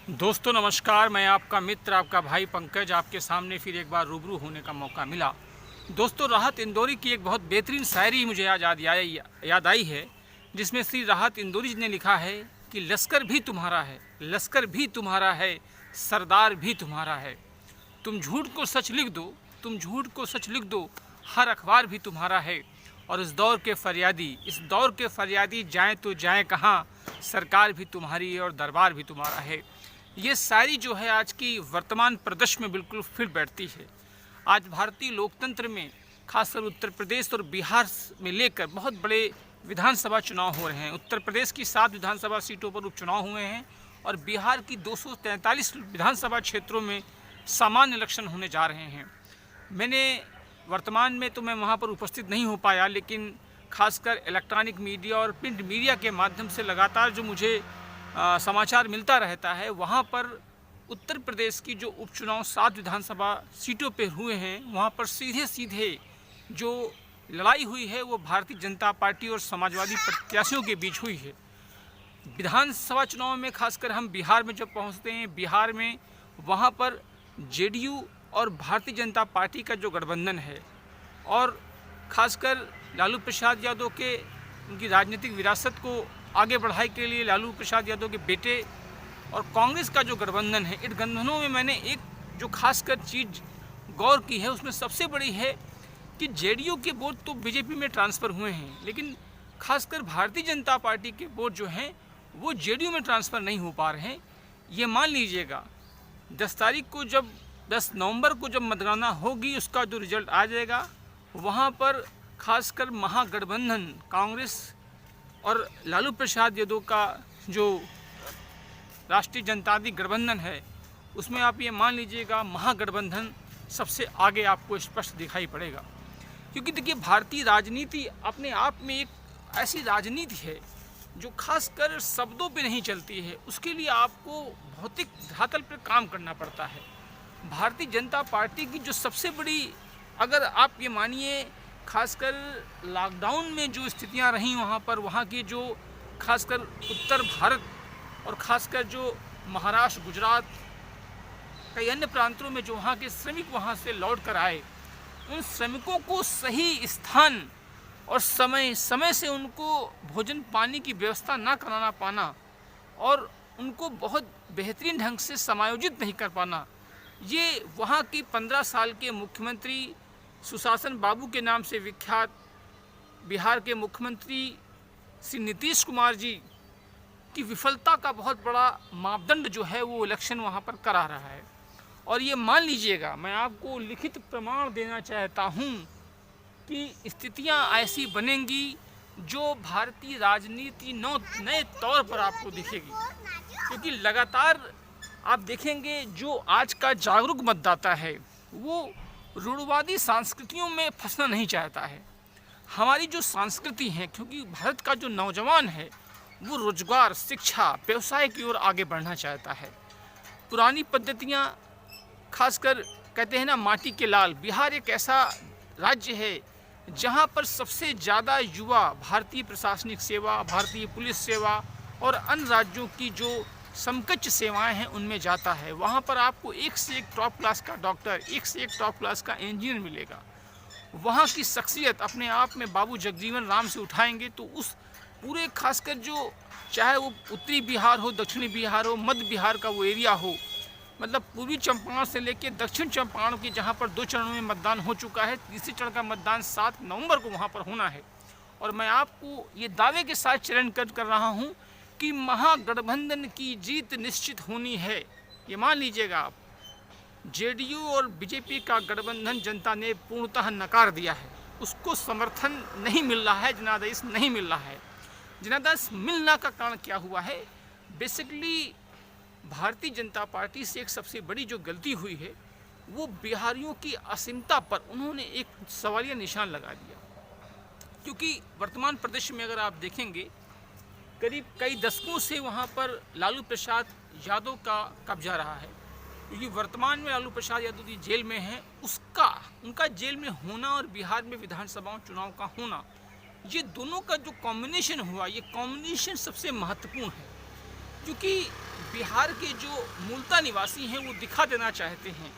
दोस्तों नमस्कार। मैं आपका मित्र आपका भाई पंकज आपके सामने फिर एक बार रूबरू होने का मौका मिला। दोस्तों, राहत इंदौरी की एक बहुत बेहतरीन शायरी मुझे आज याद आई है, जिसमें श्री राहत इंदौरी जी ने लिखा है कि लश्कर भी तुम्हारा है, लश्कर भी तुम्हारा है, सरदार भी तुम्हारा है। तुम झूठ को सच लिख दो, तुम झूठ को सच लिख दो, हर अखबार भी तुम्हारा है। और इस दौर के फरियादी जाएं तो जाएं कहाँ, सरकार भी तुम्हारी है और दरबार भी तुम्हारा है। ये शायरी जो है आज की वर्तमान परिदृश्य में बिल्कुल फिट बैठती है। आज भारतीय लोकतंत्र में खासकर उत्तर प्रदेश और बिहार में लेकर बहुत बड़े विधानसभा चुनाव हो रहे हैं। उत्तर प्रदेश की 7 विधानसभा सीटों पर उपचुनाव हुए हैं और बिहार की 243 विधानसभा क्षेत्रों में सामान्य इलेक्शन होने जा रहे हैं। मैंने वर्तमान में तो मैं वहाँ पर उपस्थित नहीं हो पाया, लेकिन खासकर इलेक्ट्रॉनिक मीडिया और प्रिंट मीडिया के माध्यम से लगातार जो मुझे समाचार मिलता रहता है, वहाँ पर उत्तर प्रदेश की जो उपचुनाव 7 विधानसभा सीटों पर हुए हैं, वहाँ पर सीधे जो लड़ाई हुई है वो भारतीय जनता पार्टी और समाजवादी प्रत्याशियों के बीच हुई है। विधानसभा चुनाव में खासकर हम बिहार में जब पहुँचते हैं, बिहार में वहाँ पर जेडीयू और भारतीय जनता पार्टी का जो गठबंधन है और ख़ासकर लालू प्रसाद यादव के उनकी राजनीतिक विरासत को आगे बढ़ाने के लिए लालू प्रसाद यादव के बेटे और कांग्रेस का जो गठबंधन है, इन गठबंधनों में मैंने एक जो खासकर चीज़ गौर की है, उसमें सबसे बड़ी है कि जेडीयू के वोट तो बीजेपी में ट्रांसफ़र हुए हैं, लेकिन खासकर भारतीय जनता पार्टी के वोट जो हैं वो जेडीयू में ट्रांसफ़र नहीं हो पा रहे हैं। ये मान लीजिएगा 10 नवंबर को जब मतगणना होगी, उसका जो रिजल्ट आ जाएगा, वहाँ पर खासकर महागठबंधन कांग्रेस और लालू प्रसाद यादव का जो राष्ट्रीय जनतांत्रिक गठबंधन है, उसमें आप ये मान लीजिएगा महागठबंधन सबसे आगे आपको स्पष्ट दिखाई पड़ेगा। क्योंकि देखिए, भारतीय राजनीति अपने आप में एक ऐसी राजनीति है जो खासकर शब्दों पे नहीं चलती है, उसके लिए आपको भौतिक धरातल पर काम करना पड़ता है। भारतीय जनता पार्टी की जो सबसे बड़ी, अगर आप ये मानिए, खासकर लॉकडाउन में जो स्थितियां रहीं वहाँ पर, वहाँ की जो खासकर उत्तर भारत और खासकर जो महाराष्ट्र, गुजरात, कई अन्य प्रांतों में जो वहाँ के श्रमिक वहाँ से लौट कर आए, उन श्रमिकों को सही स्थान और समय से उनको भोजन पानी की व्यवस्था ना कराना पाना और उनको बहुत बेहतरीन ढंग से समायोजित नहीं कर पाना, ये वहाँ की 15 साल के मुख्यमंत्री सुशासन बाबू के नाम से विख्यात बिहार के मुख्यमंत्री श्री नीतीश कुमार जी की विफलता का बहुत बड़ा मापदंड जो है वो इलेक्शन वहाँ पर करा रहा है। और ये मान लीजिएगा, मैं आपको लिखित प्रमाण देना चाहता हूँ कि स्थितियाँ ऐसी बनेंगी जो भारतीय राजनीति नए तौर पर आपको दिखेगी। क्योंकि लगातार आप देखेंगे जो आज का जागरूक मतदाता है वो रूढ़वादी संस्कृतियों में फंसना नहीं चाहता है। हमारी जो संस्कृति है, क्योंकि भारत का जो नौजवान है वो रोजगार, शिक्षा, व्यवसाय की ओर आगे बढ़ना चाहता है। पुरानी पद्धतियाँ, खासकर कहते हैं ना माटी के लाल, बिहार एक ऐसा राज्य है जहाँ पर सबसे ज़्यादा युवा भारतीय प्रशासनिक सेवा, भारतीय पुलिस सेवा और अन्य राज्यों की जो समकक्ष सेवाएं हैं उनमें जाता है। वहाँ पर आपको एक से एक टॉप क्लास का डॉक्टर, एक से एक टॉप क्लास का इंजीनियर मिलेगा। वहाँ की शख्सियत अपने आप में बाबू जगजीवन राम से उठाएंगे तो उस पूरे, खासकर जो चाहे वो उत्तरी बिहार हो, दक्षिणी बिहार हो, मध्य बिहार का वो एरिया हो, मतलब पूर्वी चंपारण से लेकर दक्षिण चंपारण की, जहाँ पर 2 चरणों में मतदान हो चुका है, तीसरे चरण का मतदान 7 नवंबर को वहाँ पर होना है। और मैं आपको ये दावे के साथ चरण कर रहा हूँ कि महागठबंधन की जीत निश्चित होनी है। ये मान लीजिएगा आप, जेडीयू और बीजेपी का गठबंधन जनता ने पूर्णतः नकार दिया है, उसको समर्थन नहीं मिल रहा है, जनादेश नहीं मिल रहा है। जनादेश मिलना का कारण क्या हुआ है? बेसिकली भारतीय जनता पार्टी से एक सबसे बड़ी जो गलती हुई है वो बिहारियों की असीमता पर उन्होंने एक सवालिया निशान लगा दिया। क्योंकि वर्तमान प्रदेश में अगर आप देखेंगे, करीब कई दशकों से वहाँ पर लालू प्रसाद यादव का कब्जा रहा है। क्योंकि वर्तमान में लालू प्रसाद यादव जी जेल में हैं, उनका जेल में होना और बिहार में विधानसभा चुनाव का होना, ये दोनों का जो कॉम्बिनेशन हुआ, ये कॉम्बिनेशन सबसे महत्वपूर्ण है। क्योंकि बिहार के जो मूलतः निवासी हैं वो दिखा देना चाहते हैं,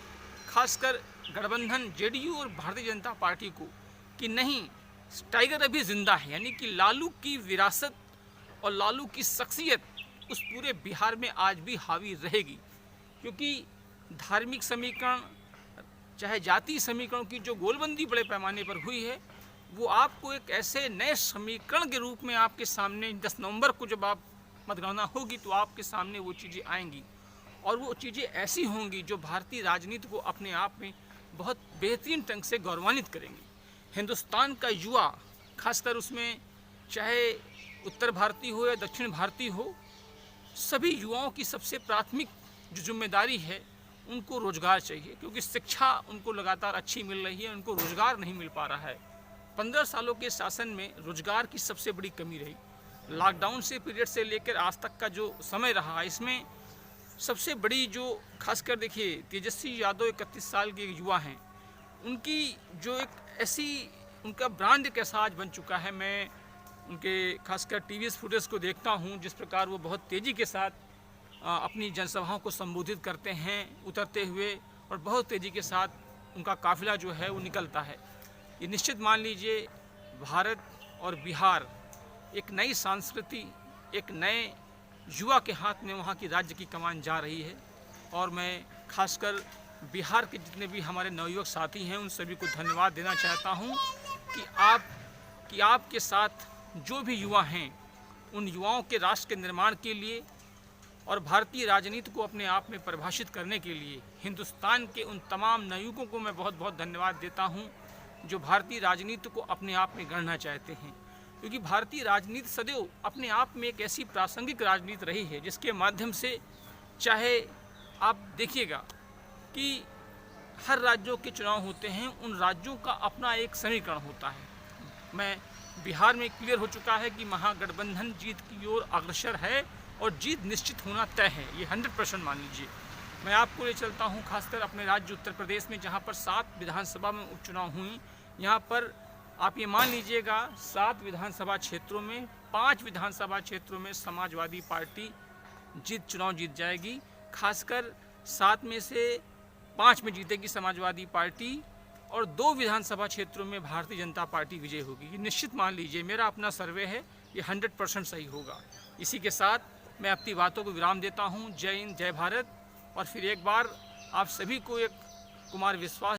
खासकर गठबंधन जेडीयू और भारतीय जनता पार्टी को, कि नहीं, टाइगर अभी जिंदा है। यानी कि लालू की विरासत और लालू की शख्सियत उस पूरे बिहार में आज भी हावी रहेगी। क्योंकि धार्मिक समीकरण, चाहे जाति समीकरण की जो गोलबंदी बड़े पैमाने पर हुई है, वो आपको एक ऐसे नए समीकरण के रूप में आपके सामने 10 नवंबर को जब आप मतगणना होगी तो आपके सामने वो चीज़ें आएंगी, और वो चीज़ें ऐसी होंगी जो भारतीय राजनीति को अपने आप में बहुत बेहतरीन ढंग से गौरवान्वित करेंगी। हिंदुस्तान का युवा, खासकर उसमें चाहे उत्तर भारतीय हो या दक्षिण भारतीय हो, सभी युवाओं की सबसे प्राथमिक जो जिम्मेदारी है, उनको रोजगार चाहिए। क्योंकि शिक्षा उनको लगातार अच्छी मिल रही है, उनको रोजगार नहीं मिल पा रहा है। 15 सालों के शासन में रोजगार की सबसे बड़ी कमी रही। लॉकडाउन से पीरियड से लेकर आज तक का जो समय रहा, इसमें सबसे बड़ी जो, खासकर देखिए तेजस्वी यादव 31 साल के युवा हैं, उनकी जो एक ऐसी, उनका ब्रांड कैसा आज बन चुका है। मैं उनके खासकर टीवीएस फुटेज को देखता हूँ, जिस प्रकार वो बहुत तेज़ी के साथ अपनी जनसभाओं को संबोधित करते हैं उतरते हुए, और बहुत तेज़ी के साथ उनका काफिला जो है वो निकलता है। ये निश्चित मान लीजिए भारत और बिहार एक नई संस्कृति, एक नए युवा के हाथ में वहाँ की राज्य की कमान जा रही है। और मैं खासकर बिहार के जितने भी हमारे नवयुवक साथी हैं, उन सभी को धन्यवाद देना चाहता हूँ कि आपके साथ जो भी युवा हैं, उन युवाओं के राष्ट्र के निर्माण के लिए और भारतीय राजनीति को अपने आप में परिभाषित करने के लिए हिंदुस्तान के उन तमाम नवयुवकों को मैं बहुत बहुत धन्यवाद देता हूं, जो भारतीय राजनीति को अपने आप में गढ़ना चाहते हैं। क्योंकि भारतीय राजनीति सदैव अपने आप में एक ऐसी प्रासंगिक राजनीति रही है, जिसके माध्यम से, चाहे आप देखिएगा कि हर राज्यों के चुनाव होते हैं, उन राज्यों का अपना एक समीकरण होता है। मैं बिहार में क्लियर हो चुका है कि महागठबंधन जीत की ओर अग्रसर है और जीत निश्चित होना तय है, ये 100% मान लीजिए। मैं आपको ले चलता हूँ खासकर अपने राज्य उत्तर प्रदेश में, जहाँ पर 7 विधानसभा में उपचुनाव हुई। यहाँ पर आप ये मान लीजिएगा 7 विधानसभा क्षेत्रों में 5 विधानसभा क्षेत्रों में समाजवादी पार्टी चुनाव जीत जाएगी। खासकर 7 में से 5 में जीतेगी समाजवादी पार्टी, और 2 विधानसभा क्षेत्रों में भारतीय जनता पार्टी विजय होगी। ये निश्चित मान लीजिए, मेरा अपना सर्वे है, ये 100% सही होगा। इसी के साथ मैं अपनी बातों को विराम देता हूँ। जय हिंद, जय भारत। और फिर एक बार आप सभी को एक कुमार विश्वास